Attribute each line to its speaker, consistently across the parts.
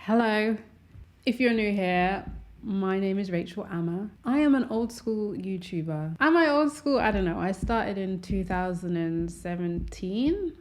Speaker 1: Hello. If you're new here, my name is Rachel Amma. I am an old school YouTuber. Am I old school? I don't know. I started in 2017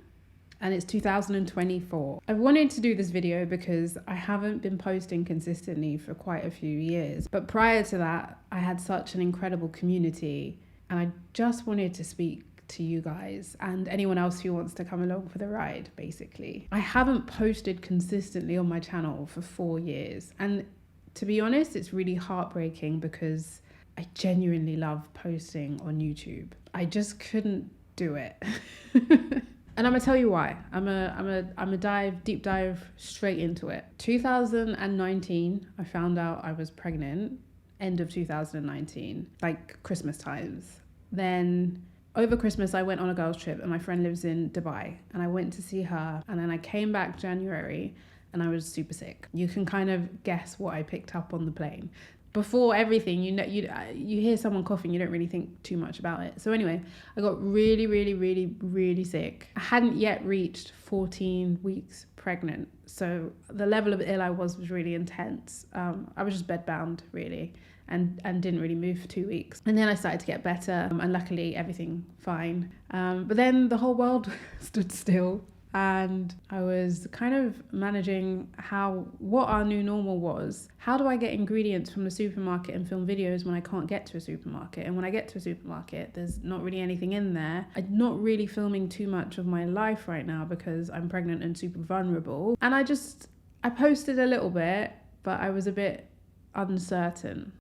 Speaker 1: and it's 2024. I wanted to do this video because I haven't been posting consistently for quite a few years. But prior to that, I had such an incredible community and I just wanted to speak to you guys and anyone else who wants to come along for the ride, basically. I haven't posted consistently on my channel for 4 years. And to be honest, it's really heartbreaking because I genuinely love posting on YouTube. I just couldn't do it. And I'm gonna tell you why. I'm a deep dive straight into it. 2019, I found out I was pregnant, end of 2019, like Christmas times. Then over Christmas, I went on a girls' trip and my friend lives in Dubai and I went to see her. And then I came back January and I was super sick. You can kind of guess what I picked up on the plane. Before everything, you hear someone coughing, you don't really think too much about it. So anyway, I got really sick. I hadn't yet reached 14 weeks pregnant. So the level of ill I was really intense. I was just bedbound, really. And didn't really move for 2 weeks. And then I started to get better and luckily everything fine. But then the whole world stood still and I was kind of managing what our new normal was. How do I get ingredients from the supermarket and film videos when I can't get to a supermarket? And when I get to a supermarket, there's not really anything in there. I'm not really filming too much of my life right now because I'm pregnant and super vulnerable. And I posted a little bit, but I was a bit uncertain.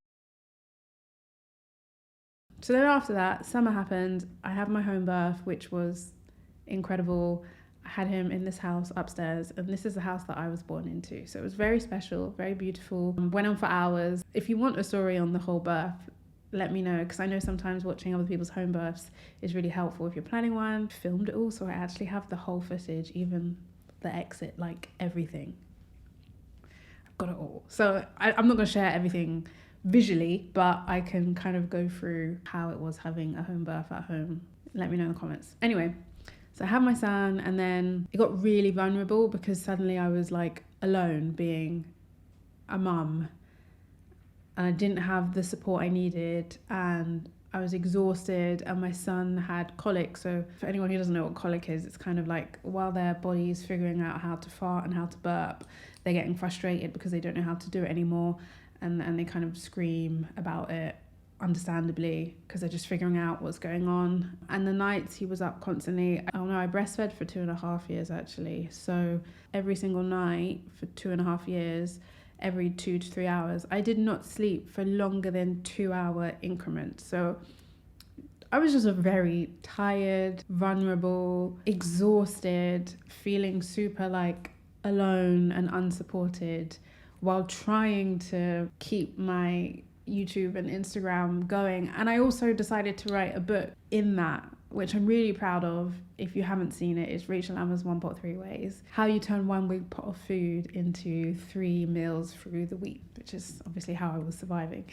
Speaker 1: So then after that, summer happened. I had my home birth, which was incredible. I had him in this house upstairs, and this is the house that I was born into. So it was very special, very beautiful. Went on for hours. If you want a story on the whole birth, let me know, because I know sometimes watching other people's home births is really helpful if you're planning one. Filmed it all, so I actually have the whole footage, even the exit, like everything. I've got it all. So I'm not going to share everything visually, but I can kind of go through how it was having a home birth at home. Let me know in the comments. Anyway, so I had my son and then it got really vulnerable because suddenly I was like alone being a mum and I didn't have the support I needed and I was exhausted and my son had colic. So for anyone who doesn't know what colic is, it's kind of like while their body's figuring out how to fart and how to burp, they're getting frustrated because they don't know how to do it anymore. And they kind of scream about it, understandably, because they're just figuring out what's going on. And the nights he was up constantly. I breastfed for 2.5 years actually. So every single night for 2.5 years, every 2 to 3 hours, I did not sleep for longer than 2-hour increments. So I was just a very tired, vulnerable, exhausted, feeling super like alone and unsupported, while trying to keep my YouTube and Instagram going. And I also decided to write a book in that, which I'm really proud of. If you haven't seen it, it's Rachel Amma's 1 Pot 3 Ways. How you turn 1 big pot of food into 3 meals through the week, which is obviously how I was surviving.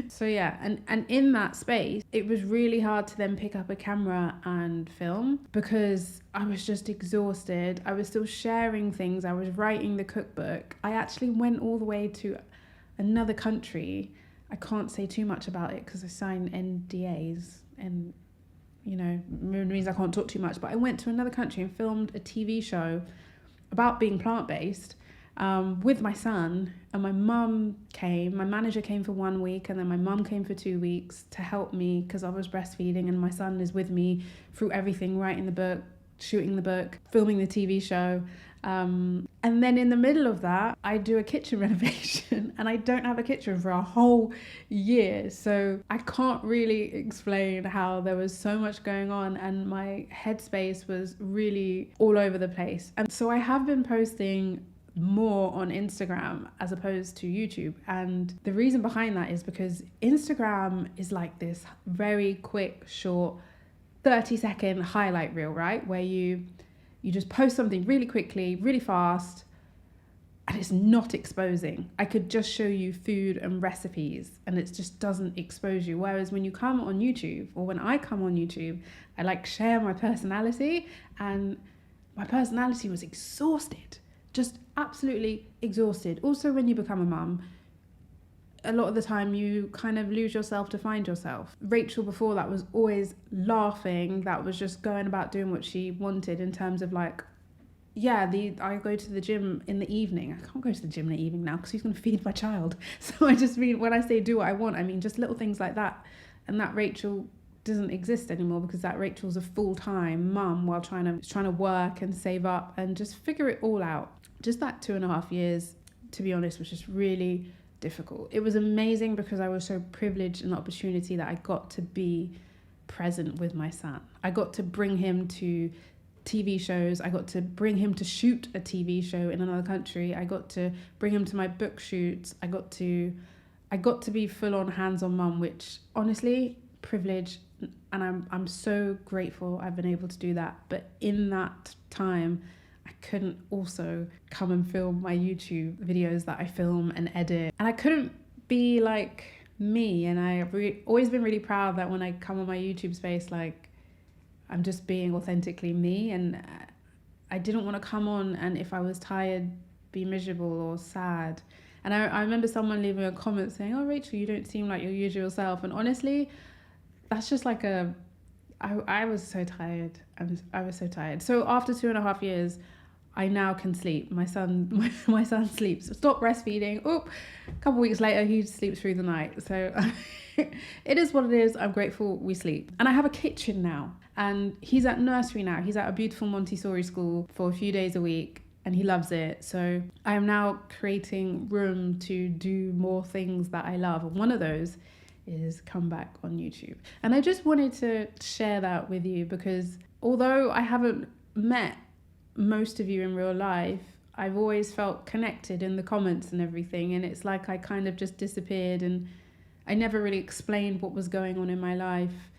Speaker 1: So yeah, and in that space, it was really hard to then pick up a camera and film because I was just exhausted. I was still sharing things. I was writing the cookbook. I actually went all the way to another country. I can't say too much about it because I signed NDAs and means I can't talk too much, but I went to another country and filmed a TV show about being plant-based with my son, and my mum came. My manager came for 1 week and then my mum came for 2 weeks to help me because I was breastfeeding, and my son is with me through everything, writing the book, shooting the book, filming the TV show. And then in the middle of that, I do a kitchen renovation and I don't have a kitchen for a whole year. So I can't really explain how there was so much going on and my headspace was really all over the place. And so I have been posting more on Instagram as opposed to YouTube. And the reason behind that is because Instagram is like this very quick, short, 30-second highlight reel, right? Where you just post something really quickly, really fast, and it's not exposing. I could just show you food and recipes and it just doesn't expose you. Whereas when you come on YouTube, or when I come on YouTube, I like share my personality, and my personality was exhausted, just absolutely exhausted. Also, when you become a mum, a lot of the time you kind of lose yourself to find yourself. Rachel before that was always laughing, that was just going about doing what she wanted in terms of like, yeah, I go to the gym in the evening. I can't go to the gym in the evening now because he's going to feed my child. So I just mean, when I say do what I want, I mean just little things like that. And that Rachel doesn't exist anymore because that Rachel's a full-time mum while trying to work and save up and just figure it all out. Just that 2.5 years, to be honest, was just really difficult. It was amazing because I was so privileged in the opportunity that I got to be present with my son. I got to bring him to TV shows. I got to bring him to shoot a TV show in another country. I got to bring him to my book shoots. I got to be full-on hands-on mum, which honestly, privilege, and I'm so grateful I've been able to do that. But in that time, I couldn't also come and film my YouTube videos that I film and edit. And I couldn't be like me. And I've always been really proud that when I come on my YouTube space, like, I'm just being authentically me. And I didn't want to come on and if I was tired, be miserable or sad. And I remember someone leaving a comment saying, oh, Rachel, you don't seem like your usual self. And honestly, that's just like I was so tired. I was so tired. So after 2.5 years, I now can sleep. My son sleeps. Stop breastfeeding. A couple weeks later, he sleeps through the night. So it is what it is. I'm grateful we sleep. And I have a kitchen now. And he's at nursery now. He's at a beautiful Montessori school for a few days a week. And he loves it. So I am now creating room to do more things that I love. And one of those is come back on YouTube. And I just wanted to share that with you because although I haven't met most of you in real life, I've always felt connected in the comments and everything. And it's like I kind of just disappeared and I never really explained what was going on in my life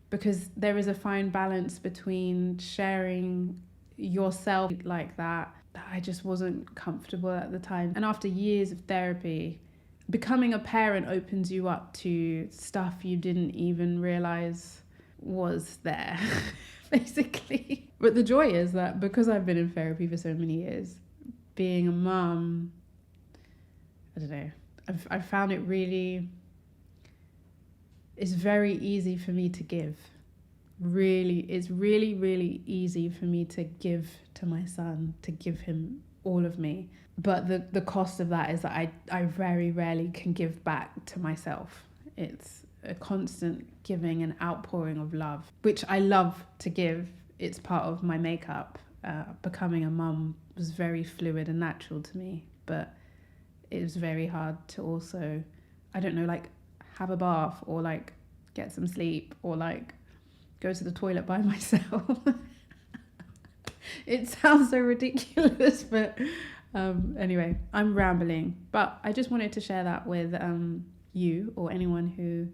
Speaker 1: because there is a fine balance between sharing yourself like that I just wasn't comfortable at the time. And after years of therapy, becoming a parent opens you up to stuff you didn't even realize was there, basically. But the joy is that because I've been in therapy for so many years, being a mum, I don't know, I've found it really, it's very easy for me to give. It's really, really easy for me to give to my son, to give him all of me. But the cost of that is that I very rarely can give back to myself. It's a constant giving and outpouring of love, which I love to give. It's part of my makeup. Becoming a mum was very fluid and natural to me, but it was very hard to also, I don't know, like have a bath or like get some sleep or like go to the toilet by myself. It sounds so ridiculous, but anyway, I'm rambling. But I just wanted to share that with you or anyone who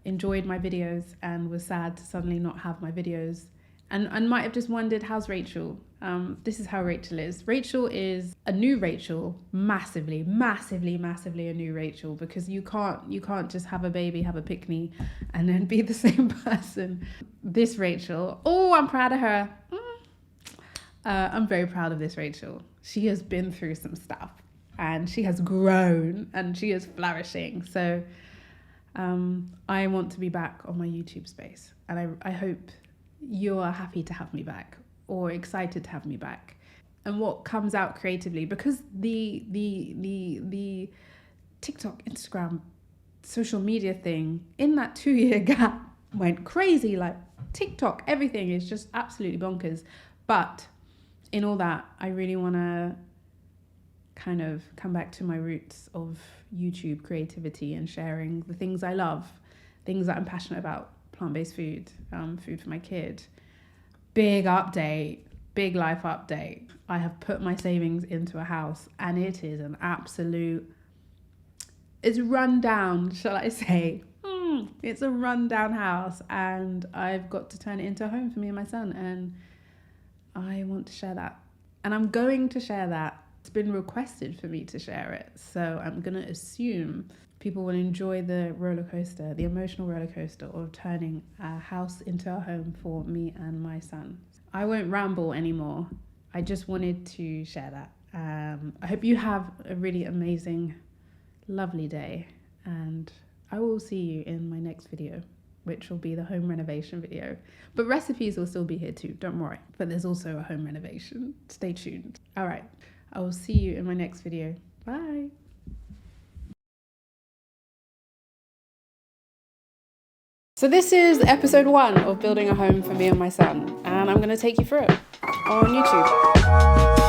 Speaker 1: enjoyed my videos and was sad to suddenly not have my videos and might have just wondered, how's Rachel? This is how Rachel is. Rachel is a new Rachel, massively a new Rachel, because you can't just have a baby, have a pick-me, and then be the same person. This Rachel, I'm proud of her. I'm very proud of this Rachel. She has been through some stuff, and she has grown, and she is flourishing. So I want to be back on my YouTube space, and I hope you're happy to have me back or excited to have me back. And what comes out creatively, because the TikTok, Instagram, social media thing in that 2-year gap went crazy. Like TikTok, everything is just absolutely bonkers. But in all that, I really want to kind of come back to my roots of YouTube creativity and sharing the things I love, things that I'm passionate about. Plant-based food, food for my kid. Big update, big life update. I have put my savings into a house and it is an absolute, it's run down, shall I say. It's a rundown house and I've got to turn it into a home for me and my son, and I want to share that. And I'm going to share that. It's been requested for me to share it. So I'm going to assume people will enjoy the roller coaster, the emotional roller coaster of turning a house into a home for me and my son. I won't ramble anymore. I just wanted to share that. I hope you have a really amazing, lovely day, and I will see you in my next video, which will be the home renovation video. But recipes will still be here too, don't worry. But there's also a home renovation. Stay tuned. All right, I will see you in my next video. Bye. So this is episode 1 of building a home for me and my son, and I'm going to take you through it on YouTube.